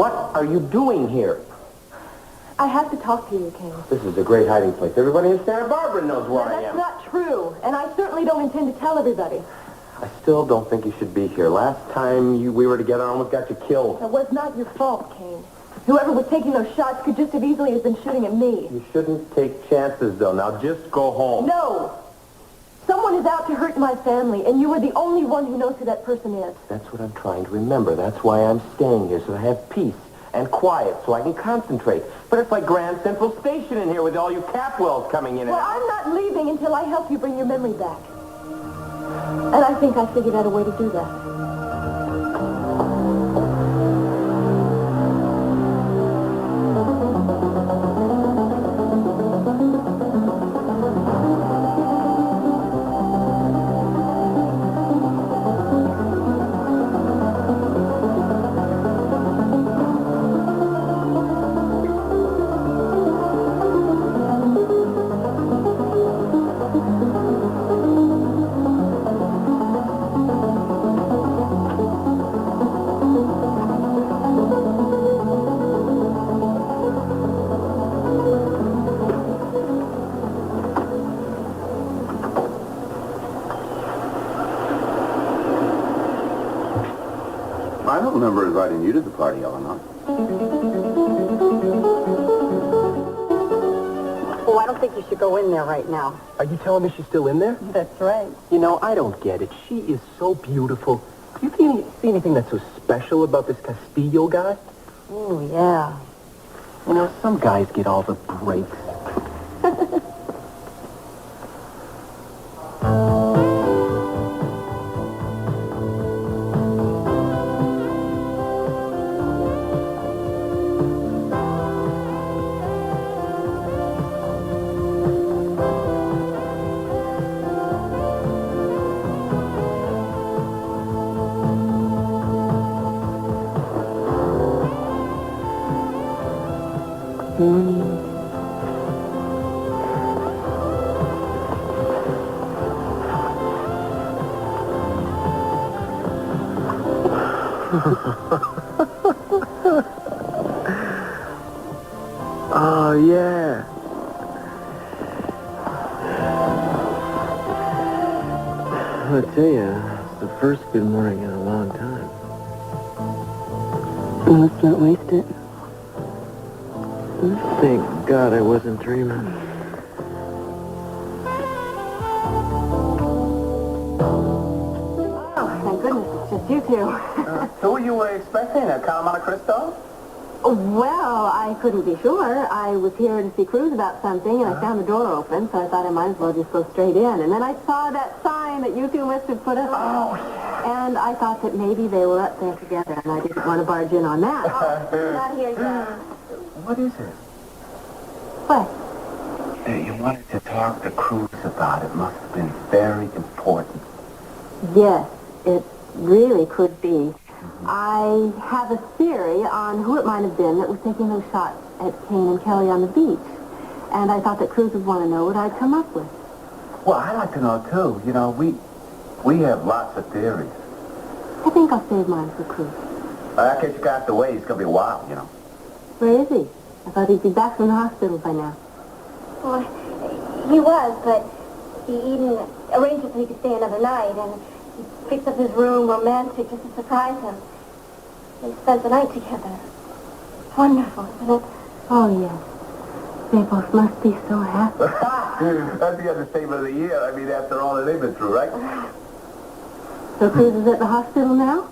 What are you doing here? I have to talk to you, Kane. This is a great hiding place. Everybody in Santa Barbara knows where I am. That's not true, and I certainly don't intend to tell everybody. I still don't think you should be here. Last time we were together, I almost got you killed. It was not your fault, Kane. Whoever was taking those shots could just as easily have been shooting at me. You shouldn't take chances, though. Now, just go home. No! Someone is out to hurt my family, and you are the only one who knows who that person is. That's what I'm trying to remember. That's why I'm staying here, so I have peace and quiet, so I can concentrate. But it's like Grand Central Station in here with all you Capwells coming in and Well, out. I'm not leaving until I help you bring your memory back. And I think I figured out a way to do that. I don't remember inviting you to the party, Eleanor. Oh, I don't think you should go in there right now. Are you telling me she's still in there? That's right. You know, I don't get it. She is so beautiful. Do you see anything that's so special about this Castillo guy? Oh, yeah. You know, some guys get all the breaks. Oh, yeah. I'll tell you, it's the first good morning in a long time. Let's not waste it. Thank God I wasn't dreaming. Oh, thank goodness, it's just you two. Who were you expecting? Calamana Cristo? Well, I couldn't be sure. I was here to see Cruz about something, and I found the door open, so I thought I might as well just go straight in. And then I saw that sign that you two must have put up. Oh, yeah. And I thought that maybe they were up there together, and I didn't want to barge in on that. Not here yet. What is it? What? That you wanted to talk to Cruz about. It must have been very important. Yes, it really could be. I have a theory on who it might have been that was taking those shots at Kane and Kelly on the beach. And I thought that Cruz would want to know what I'd come up with. Well, I'd like to know, too. You know, we have lots of theories. I think I'll save mine for Cruz. I guess you got the way. It's going to be a while, you know. Where is he? I thought he'd be back from the hospital by now. Well, he was, but Eden arranged it so he could stay another night, and he fixed up his room romantic just to surprise him. They spent the night together. Wonderful, isn't it? Oh, yes. They both must be so happy. That's the understatement of the year. I mean, after all that they've been through, right? So Cruz is at the hospital now?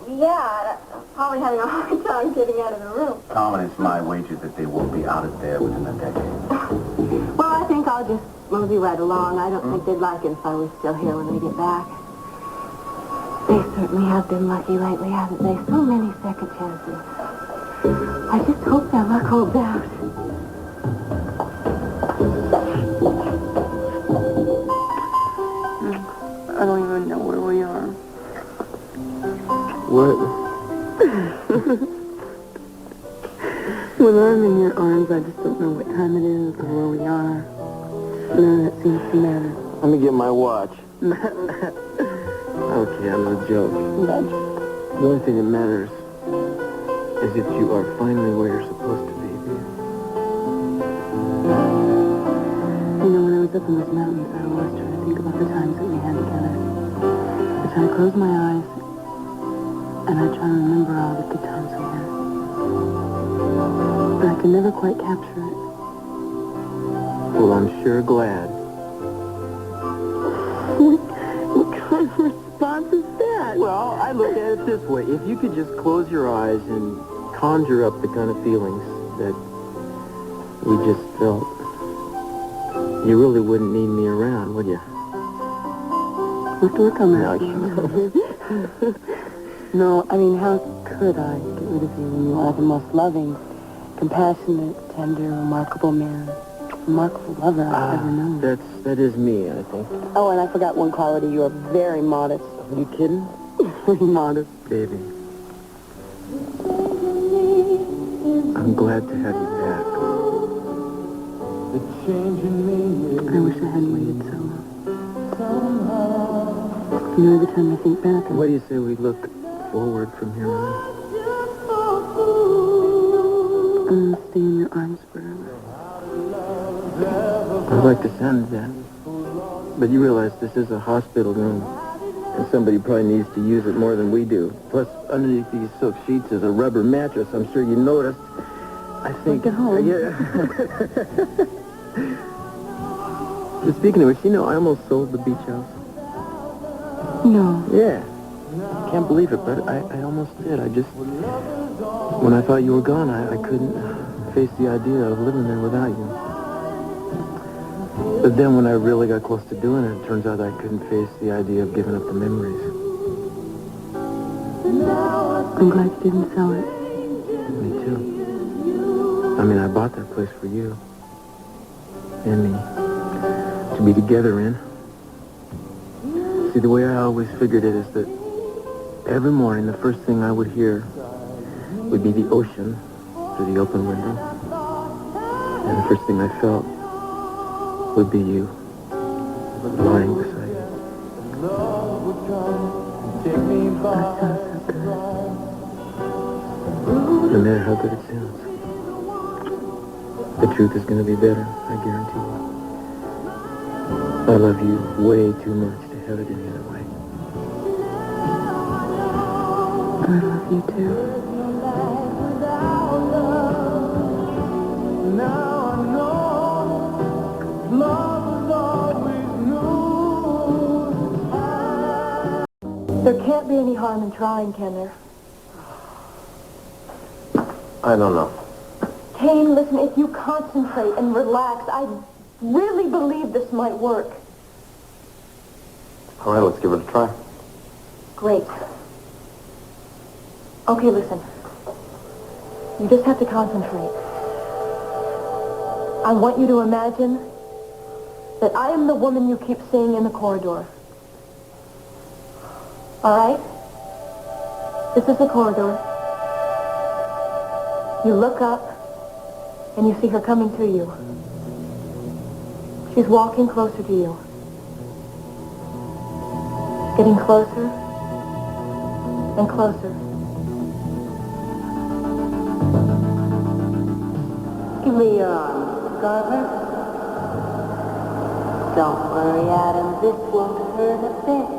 Yeah, probably having a hard time getting out of the room. Tom, and it's my wager that they will be out of there within a decade. Well, I think I'll just mosey right along. I don't think they'd like it if I was still here when they get back. They certainly have been lucky lately, haven't they? So many second chances. I just hope their luck holds out. I don't even know where we are. What? When I'm in your arms, I just don't know what time it is or where we are. None of that seems to matter. Let me get my watch. Okay, I'm a joke. The only thing that matters As if you are finally where you're supposed to be, baby. You know, when I was up in those mountains, I always try to think about the times that we had together. I try to close my eyes, and I try to remember all the good times we had. But I can never quite capture it. Well, I'm sure glad. What kind of response is that? Well, I look at it this way. If you could just close your eyes and conjure up the kind of feelings that we just felt, you really wouldn't need me around, would you? Let's work on that. No, No, I mean, how could I get rid of you when you are the most loving, compassionate, tender, remarkable man, remarkable lover I've ever known? that is me, I think. Oh, and I forgot one quality. You are very modest. Are you kidding? Very modest. Baby. I'm glad to have you back. I wish I hadn't waited so long. You know, every time I think back, What do you say we look forward from here on? I want to stay in your arms forever. I'd like to send that. But you realize this is a hospital room, and somebody probably needs to use it more than we do. Plus, underneath these silk sheets is a rubber mattress. I'm sure you noticed. I think... Like at home. Yeah. But speaking of which, you know, I almost sold the beach house. No. Yeah. Can't believe it, but I almost did. I just... When I thought you were gone, I couldn't face the idea of living there without you. But then when I really got close to doing it, it turns out I couldn't face the idea of giving up the memories. I'm glad you didn't sell it. Me too. I mean, I bought that place for you. And me. To be together in. See, the way I always figured it is that every morning, the first thing I would hear would be the ocean through the open window. And the first thing I felt would be you, lying beside you. That sounds so good. No matter how good it sounds, the truth is going to be better, I guarantee you. I love you way too much to have it any other way. I love you too. There can't be any harm in trying, can there? I don't know. Kane, listen, if you concentrate and relax, I really believe this might work. All right, let's give it a try. Great. Okay, listen. You just have to concentrate. I want you to imagine that I am the woman you keep seeing in the corridor. All right? This is the corridor. You look up, and you see her coming to you. She's walking closer to you. Getting closer and closer. Give me your arm, Garver. Don't worry, Adam. This won't hurt a bit.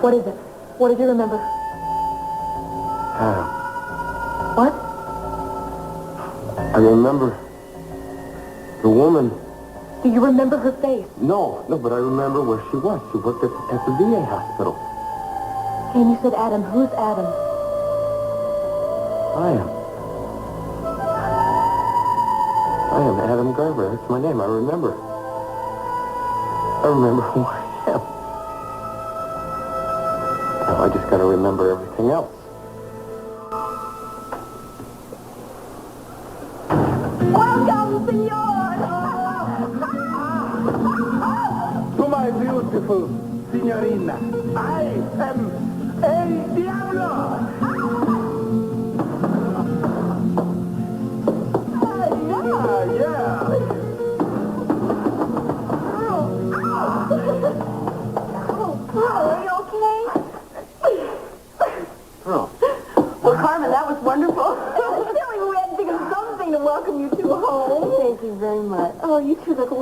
What is it? What did you remember? Adam, What? I remember the woman. Do you remember her face? No, but I remember where she was. She worked at the VA hospital. And you said Adam. Who's Adam? I am Adam Garver. That's my name. I remember who I am. Now I just got to remember everything else. Welcome, senor! To my beautiful signorina, I am El Diablo. Yeah.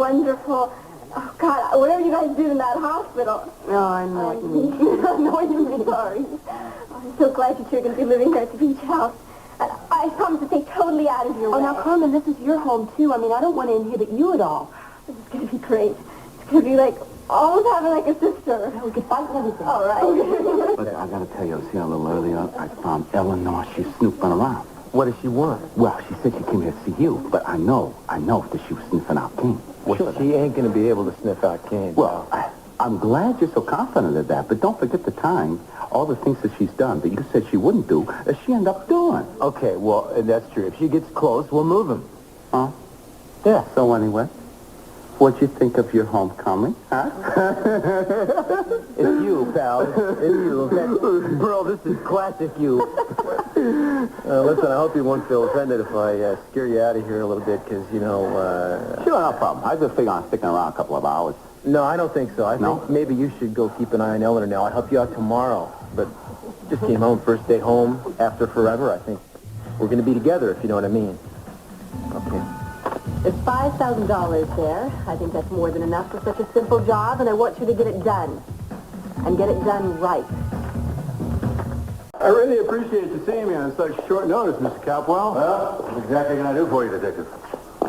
wonderful. Oh, God, whatever you guys do in that hospital. Oh, I know what you mean. I know what you mean. Sorry. I'm so glad that you're going to be living here at the beach house. And I promise to stay totally out of your way. Oh, now, Carmen, this is your home, too. I mean, I don't want to inhibit you at all. This is going to be great. It's going to be like almost having like a sister. Yeah, we could fight and everything. All right. But I gotta tell you, see, a little earlier, I found Eleanor. She's snooping around. What does she want? Well, she said she came here to see you, but I know that she was sniffing out King. Well, Sure. she ain't going to be able to sniff out Kane. Well, I'm glad you're so confident of that, but don't forget the time, all the things that she's done that you said she wouldn't do, that she ended up doing. Okay, well, that's true. If she gets close, we'll move him. Huh? Yeah. So anyway, what'd you think of your homecoming, huh? It's you, pal. It's you. Bro, this is classic you. Listen, I hope you won't feel offended if I scare you out of here a little bit, because, you know... Sure, no problem. I just figure on sticking around a couple of hours. No, I don't think so. I No? think maybe you should go keep an eye on Eleanor now. I'll help you out tomorrow. But just came home, first day home after forever. I think we're going to be together, if you know what I mean. Okay. There's $5,000 there. I think that's more than enough for such a simple job, and I want you to get it done. And get it done right. I really appreciate you seeing me on such short notice, Mr. Capwell. Well, what exactly can I do for you, Detective?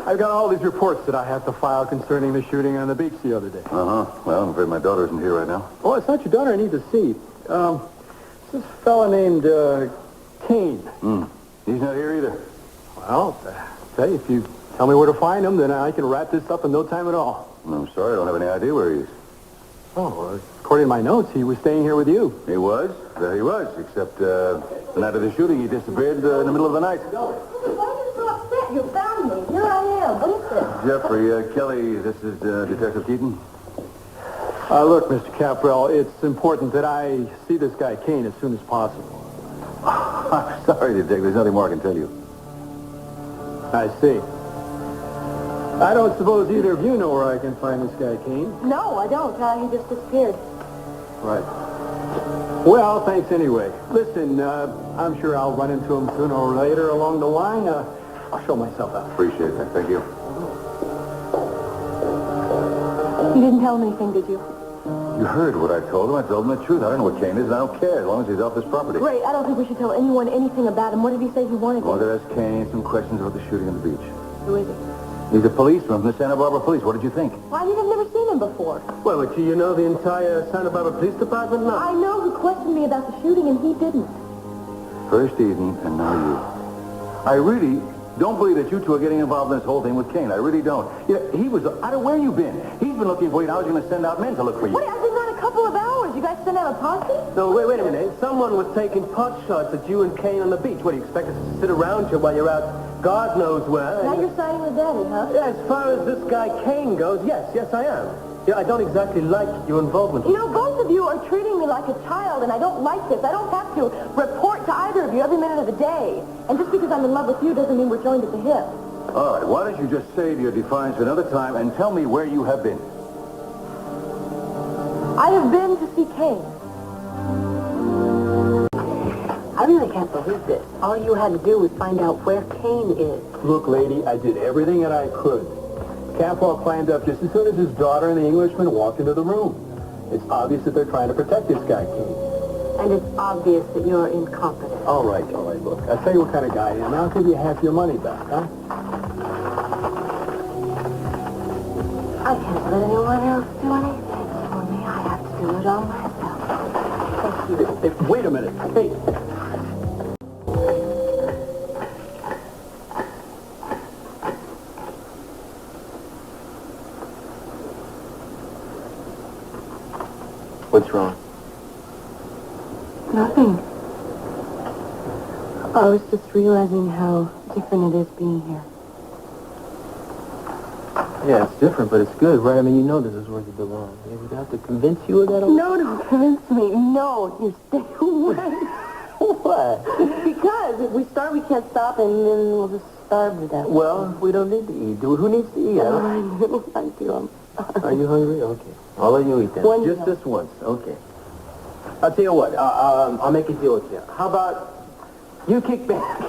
I've got all these reports that I have to file concerning the shooting on the beach the other day. Uh-huh. Well, I'm afraid my daughter isn't here right now. Oh, it's not your daughter I need to see. This fella named, Kane. He's not here either. Well, say, if you tell me where to find him, then I can wrap this up in no time at all. I'm sorry, I don't have any idea where he is. Oh, according to my notes, he was staying here with you. He was? There he was, except the night of the shooting, he disappeared in the middle of the night. Why are you so upset? You found me. Here I am. What is this? Jeffrey, Kelly, this is Detective Keaton. Look, Mr. Capwell, it's important that I see this guy Kane as soon as possible. I'm sorry, Detective, there's nothing more I can tell you. I see. I don't suppose either of you know where I can find this guy Kane. No, I don't. He just disappeared. Right. Well, thanks anyway. Listen, I'm sure I'll run into him sooner or later along the line. I'll show myself out. Appreciate that, thank you. You didn't tell him anything, did you? You heard what I told him. I told him the truth. I don't know what Kane is, and I don't care as long as he's off this property. Great. I don't think we should tell anyone anything about him. What did he say he wanted? I wanted to ask Kane some questions about the shooting on the beach. Who is he? He's a policeman from the Santa Barbara Police. What did you think? Why, I've never seen him before. Well, but you know the entire Santa Barbara Police Department now? I know who questioned me about the shooting, and he didn't. First Eden, and now you. I really don't believe that you two are getting involved in this whole thing with Kane. I really don't. Yeah, he was... I don't know where you've been. He's been looking for you, and I was going to send out men to look for you. What? I've been gone a couple of hours. You guys sent out a posse? No, wait a minute. Someone was taking pot shots at you and Kane on the beach. What, do you expect us to sit around you while you're out God knows where? Now you're siding with Daddy, huh? Yeah, as far as this guy Kane goes, yes, I am. Yeah, I don't exactly like your involvement. You know, both of you are treating me like a child, and I don't like this. I don't have to report to either of you every minute of the day. And just because I'm in love with you doesn't mean we're joined at the hip. All right, why don't you just save your defiance for another time and tell me where you have been? I have been to see Kane. I really can't believe this. All you had to do was find out where Kane is. Look, lady, I did everything that I could. Capwell climbed up just as soon as his daughter and the Englishman walked into the room. It's obvious that they're trying to protect this guy, Kane. And it's obvious that you're incompetent. All right, look. I'll tell you what kind of guy I am. I'll give you half your money back, huh? I can't let anyone else do anything for me. I have to do it all myself. Thank you. Hey, wait a minute. Hey. What's wrong? Nothing. I was just realizing how different it is being here. Yeah, it's different, but it's good, right? I mean, you know this is where you belong. Yeah, we have to convince you of that? No, don't convince me. No, you stay away. What? Because if we start, we can't stop, and then we'll just starve to death. Well, we don't need to eat. Who needs to eat? I do. Are you hungry? Okay. I'll let you eat then. One Just meal. this once. Okay. I'll tell you what. I'll make a deal with you. How about you kick back,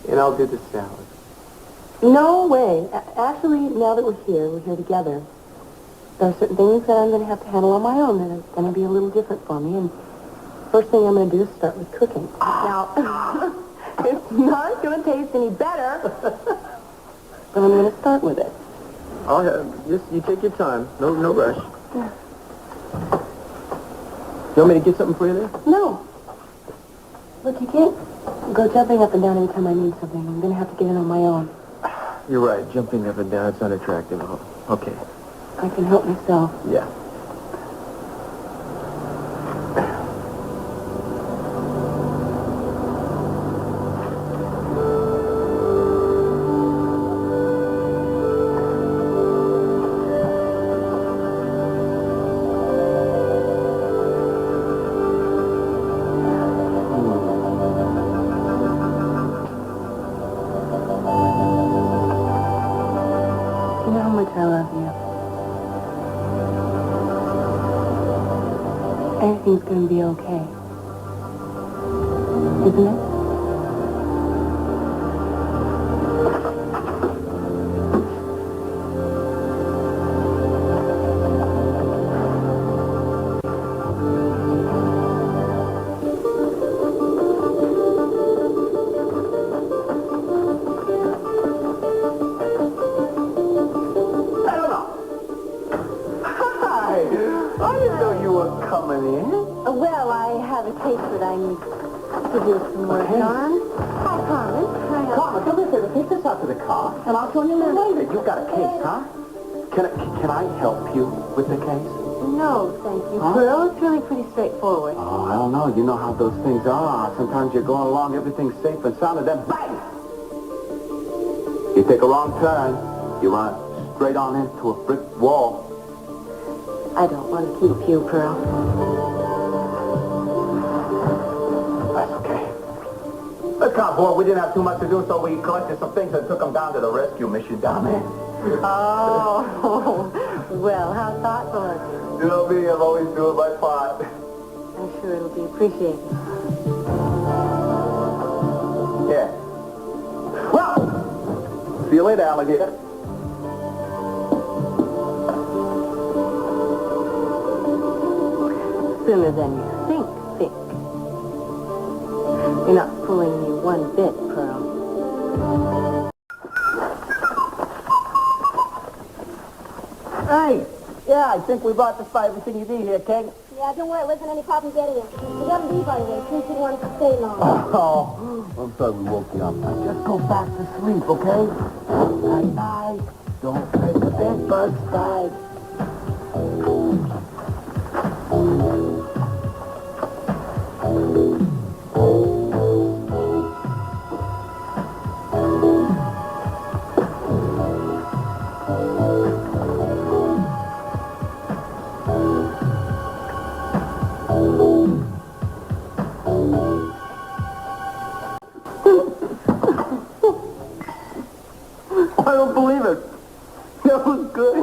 and I'll do the salad. No way. Actually, now that we're here together, there are certain things that I'm going to have to handle on my own that are going to be a little different for me. And first thing I'm going to do is start with cooking. Now, it's not going to taste any better, but I'm going to start with it. I'll have, just, you take your time. No rush. Yeah. You want me to get something for you there? No. Look, you can't go jumping up and down every time I need something. I'm going to have to get it on my own. You're right. Jumping up and down, it's unattractive. Oh, okay. I can help myself. Yeah. You know how much I love you. Everything's going to be okay. Isn't it? Well, I have a case that I need to do some work on. I promise. Carmen, do me a favor. Take this out to the car, and I'll join you later. You got a case, huh? Can I help you with the case? No, thank you, Huh? Pearl. It's really pretty straightforward. Oh, I don't know. You know how those things are. Sometimes you're going along, everything's safe and sound, and then bang! You take a wrong turn, you run straight on into a brick wall. I don't want to keep you, Pearl. That's okay. Let's come aboard. We didn't have too much to do, so we collected some things and took them down to the rescue mission down there. Oh, well, how thoughtful of you. You know me, I'm always doing my part. I'm sure it'll be appreciated. Yeah. Well, see you later, alligator. Sooner than you think. You're not fooling me one bit, Pearl. Hey, yeah, I think we bought just about everything you need here, King. Yeah, don't worry, it wasn't any problem getting it. We got to leave right away, since you wanted to stay long. Oh, I'm sorry we woke you up. Now just go back to sleep, okay? Night-night. Don't let the bed bugs bite. I don't believe it. That was good.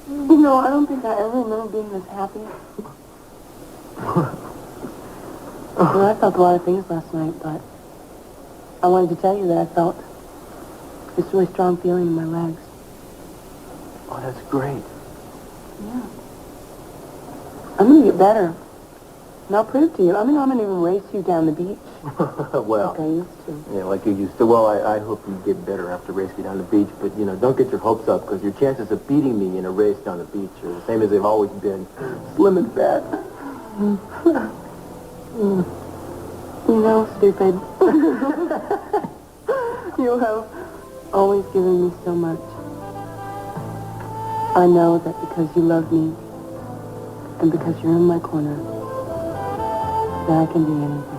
You know, I don't think I ever remember being this happy. Well, I felt a lot of things last night, but I wanted to tell you that I felt this really strong feeling in my legs. Oh, that's great. Yeah. I'm going to get better. And I'll prove to you. I'm going to even race you down the beach Well, like I used to. yeah, like you used to. Well, I hope you get better after racing down the beach, but, you know, don't get your hopes up, because your chances of beating me in a race down the beach are the same as they've always been. Slim and fat. You know, stupid. You have always given me so much. I know that because you love me, and because you're in my corner, that I can do anything.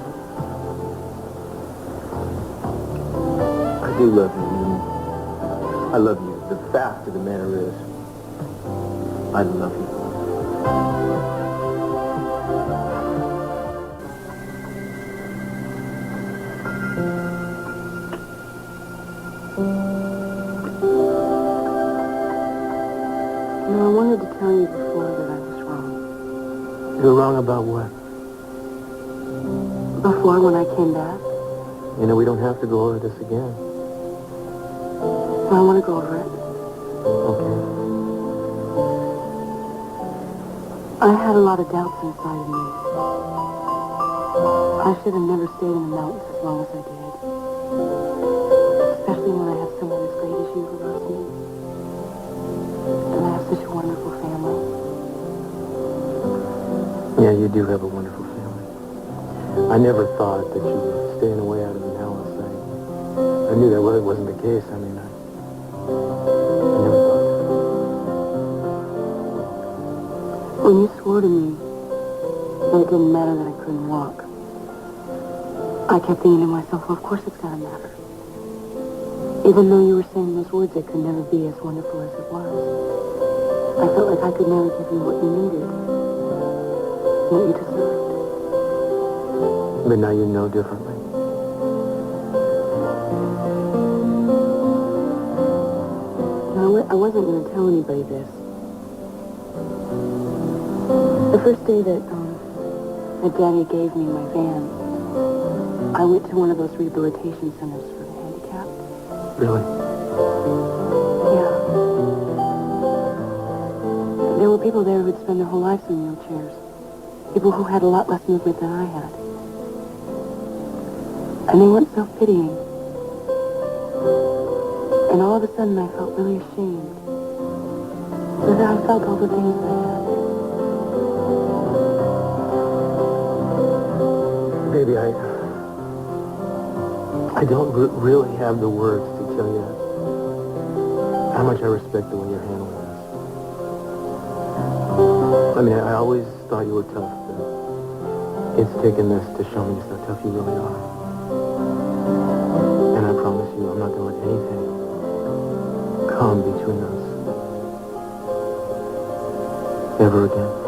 I do love you, Eden. I love you. The fact of the matter is, I love you. You know, I wanted to tell you before that I was wrong. You're wrong about what? Before, when I came back, You know, we don't have to go over this again. I want to go over it. Okay. I had a lot of doubts inside of me. I should have never stayed in the mountains as long as I did. Especially when I have someone as great as you who loves me. And I have such a wonderful family. Yeah, you do have a wonderful family. I never thought that you were staying away out of the palace. I knew that really wasn't the case. I mean, I never thought that. When you swore to me that it didn't matter that I couldn't walk, I kept thinking to myself, well, of course it's got to matter. Even though you were saying those words, it could never be as wonderful as it was. I felt like I could never give you what you needed, what you deserved. But now you know differently. I wasn't going to tell anybody this. The first day that Daddy gave me my van, I went to one of those rehabilitation centers for the handicapped. Really? Yeah. There were people there who'd spend their whole lives in wheelchairs. People who had a lot less movement than I had. And they weren't self-pitying. And all of a sudden, I felt really ashamed. So that I felt all the things that I had. Baby, I don't really have the words to tell you how much I respect the way you're handling this. I mean, I always thought you were tough, but it's taken this to show me just how tough you really are. And I promise you, I'm not going to let anything come between us ever again.